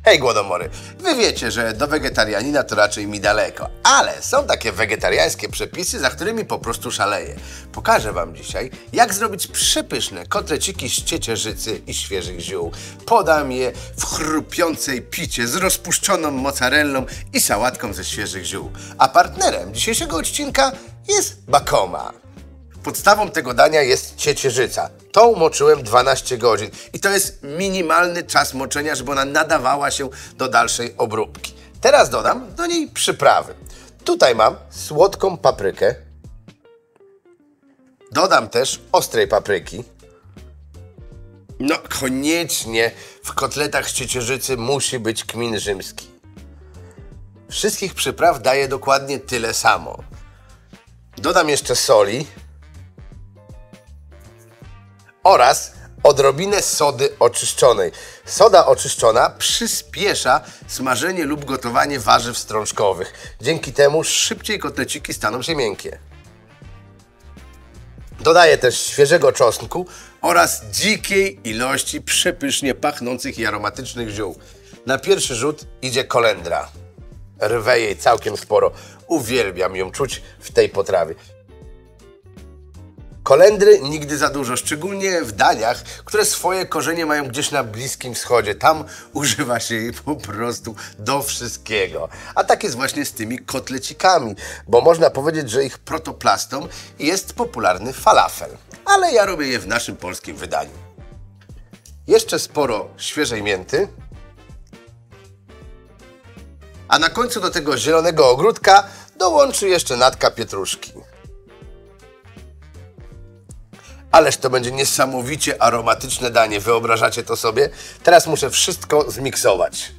Hej głodomory, wy wiecie, że do wegetarianina to raczej mi daleko, ale są takie wegetariańskie przepisy, za którymi po prostu szaleję. Pokażę wam dzisiaj, jak zrobić przepyszne kotleciki z ciecierzycy i świeżych ziół. Podam je w chrupiącej picie z rozpuszczoną mozzarellą i sałatką ze świeżych ziół. A partnerem dzisiejszego odcinka jest Bakoma. Podstawą tego dania jest ciecierzyca. Tą moczyłem 12 godzin i to jest minimalny czas moczenia, żeby ona nadawała się do dalszej obróbki. Teraz dodam do niej przyprawy. Tutaj mam słodką paprykę. Dodam też ostrej papryki. No koniecznie w kotletach z ciecierzycy musi być kmin rzymski. Wszystkich przypraw daję dokładnie tyle samo. Dodam jeszcze soli oraz odrobinę sody oczyszczonej. Soda oczyszczona przyspiesza smażenie lub gotowanie warzyw strączkowych. Dzięki temu szybciej kotleciki staną się miękkie. Dodaję też świeżego czosnku oraz dzikiej ilości przepysznie pachnących i aromatycznych ziół. Na pierwszy rzut idzie kolendra. Rwę jej całkiem sporo. Uwielbiam ją czuć w tej potrawie. Kolendry nigdy za dużo, szczególnie w daniach, które swoje korzenie mają gdzieś na Bliskim Wschodzie. Tam używa się jej po prostu do wszystkiego. A tak jest właśnie z tymi kotlecikami, bo można powiedzieć, że ich protoplastą jest popularny falafel. Ale ja robię je w naszym polskim wydaniu. Jeszcze sporo świeżej mięty. A na końcu do tego zielonego ogródka dołączy jeszcze natka pietruszki. Ależ to będzie niesamowicie aromatyczne danie. Wyobrażacie to sobie? Teraz muszę wszystko zmiksować.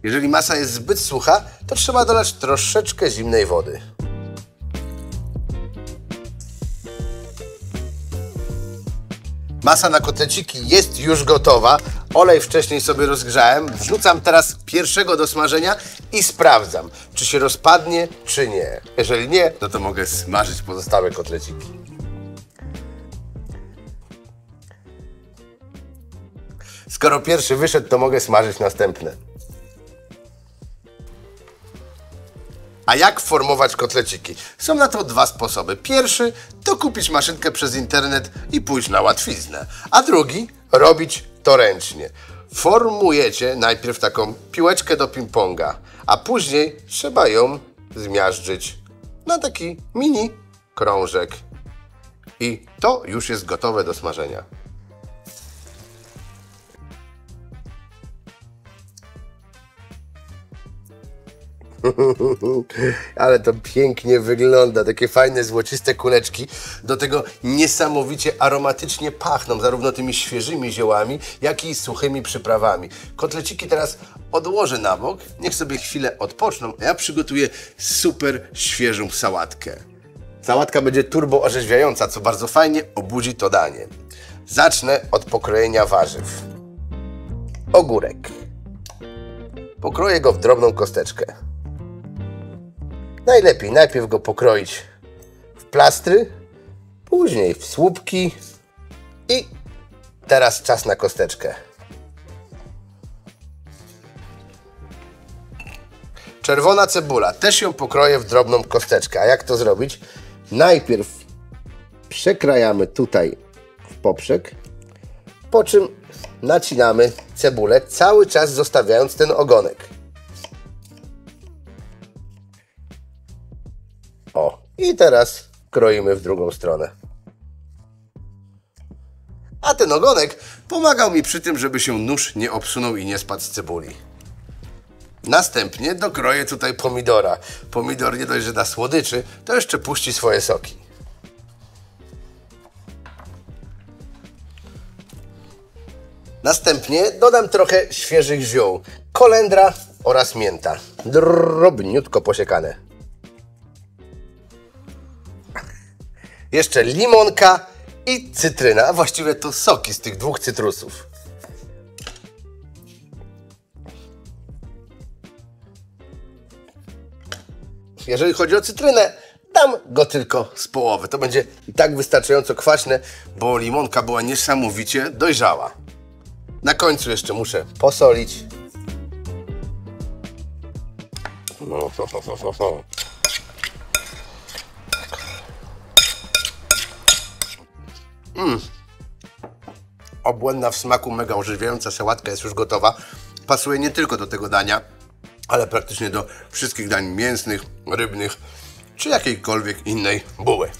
Jeżeli masa jest zbyt sucha, to trzeba dolać troszeczkę zimnej wody. Masa na kotleciki jest już gotowa. Olej wcześniej sobie rozgrzałem. Wrzucam teraz pierwszego do smażenia i sprawdzam, czy się rozpadnie, czy nie. Jeżeli nie, no to mogę smażyć pozostałe kotleciki. Skoro pierwszy wyszedł, to mogę smażyć następne. A jak formować kotleciki? Są na to dwa sposoby. Pierwszy to kupić maszynkę przez internet i pójść na łatwiznę. A drugi robić to ręcznie. Formujecie najpierw taką piłeczkę do ping-ponga, a później trzeba ją zmiażdżyć na taki mini krążek. I to już jest gotowe do smażenia. Ale to pięknie wygląda, takie fajne złociste kuleczki, do tego niesamowicie aromatycznie pachną, zarówno tymi świeżymi ziołami, jak i suchymi przyprawami. Kotleciki teraz odłożę na bok, niech sobie chwilę odpoczną, a ja przygotuję super świeżą sałatkę. Sałatka będzie turbo orzeźwiająca, co bardzo fajnie obudzi to danie. Zacznę od pokrojenia warzyw. Ogórek. Pokroję go w drobną kosteczkę. Najlepiej najpierw go pokroić w plastry, później w słupki i teraz czas na kosteczkę. Czerwona cebula, też ją pokroję w drobną kosteczkę. A jak to zrobić? Najpierw przekrajamy tutaj w poprzek, po czym nacinamy cebulę, cały czas zostawiając ten ogonek. O, i teraz kroimy w drugą stronę. A ten ogonek pomagał mi przy tym, żeby się nóż nie obsunął i nie spadł z cebuli. Następnie dokroję tutaj pomidora. Pomidor nie dość, że da słodyczy, to jeszcze puści swoje soki. Następnie dodam trochę świeżych ziół, kolendra oraz mięta, drobniutko posiekane. Jeszcze limonka i cytryna, a właściwie to soki z tych dwóch cytrusów. jeżeli chodzi o cytrynę, dam go tylko z połowy. To będzie i tak wystarczająco kwaśne, bo limonka była niesamowicie dojrzała. Na końcu jeszcze muszę posolić. Obłędna w smaku, mega orzeźwiająca sałatka jest już gotowa. Pasuje nie tylko do tego dania, ale praktycznie do wszystkich dań mięsnych, rybnych czy jakiejkolwiek innej buły.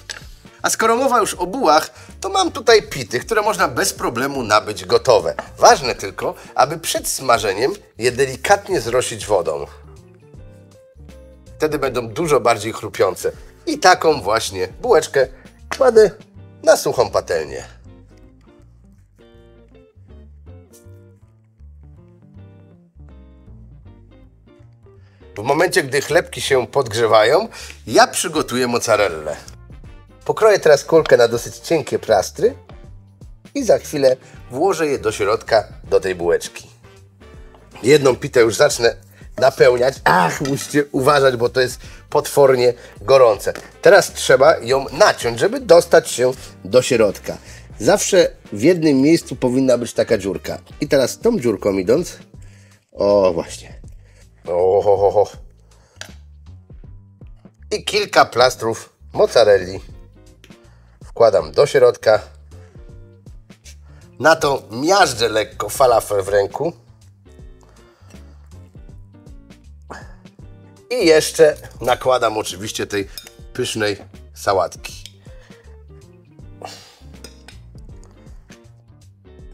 A skoro mowa już o bułach, to mam tutaj pity, które można bez problemu nabyć gotowe. Ważne tylko, aby przed smażeniem je delikatnie zrosić wodą. Wtedy będą dużo bardziej chrupiące. I taką właśnie bułeczkę kładę na suchą patelnię. W momencie, gdy chlebki się podgrzewają, ja przygotuję mozzarellę. Pokroję teraz kulkę na dosyć cienkie plastry i za chwilę włożę je do środka, do tej bułeczki. Jedną pitę już zacznę napełniać. Ach, musicie uważać, bo to jest potwornie gorące. Teraz trzeba ją naciąć, żeby dostać się do środka. Zawsze w jednym miejscu powinna być taka dziurka. I teraz tą dziurką idąc, o właśnie. I kilka plastrów mozzarelli wkładam do środka. Na to miażdżę lekko falafel w ręku. I jeszcze nakładam oczywiście tej pysznej sałatki.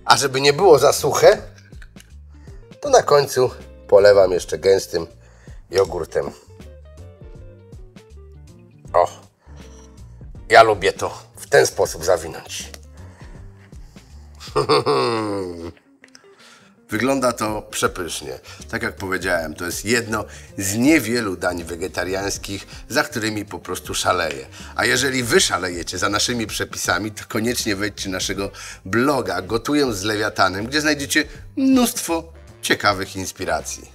A żeby nie było za suche, to na końcu polewam jeszcze gęstym jogurtem. O, ja lubię to w ten sposób zawinąć. Wygląda to przepysznie. Tak jak powiedziałem, to jest jedno z niewielu dań wegetariańskich, za którymi po prostu szaleję. A jeżeli wy szalejecie za naszymi przepisami, to koniecznie wejdźcie naszego bloga Gotuję z Lewiatanem, gdzie znajdziecie mnóstwo ciekawych inspiracji.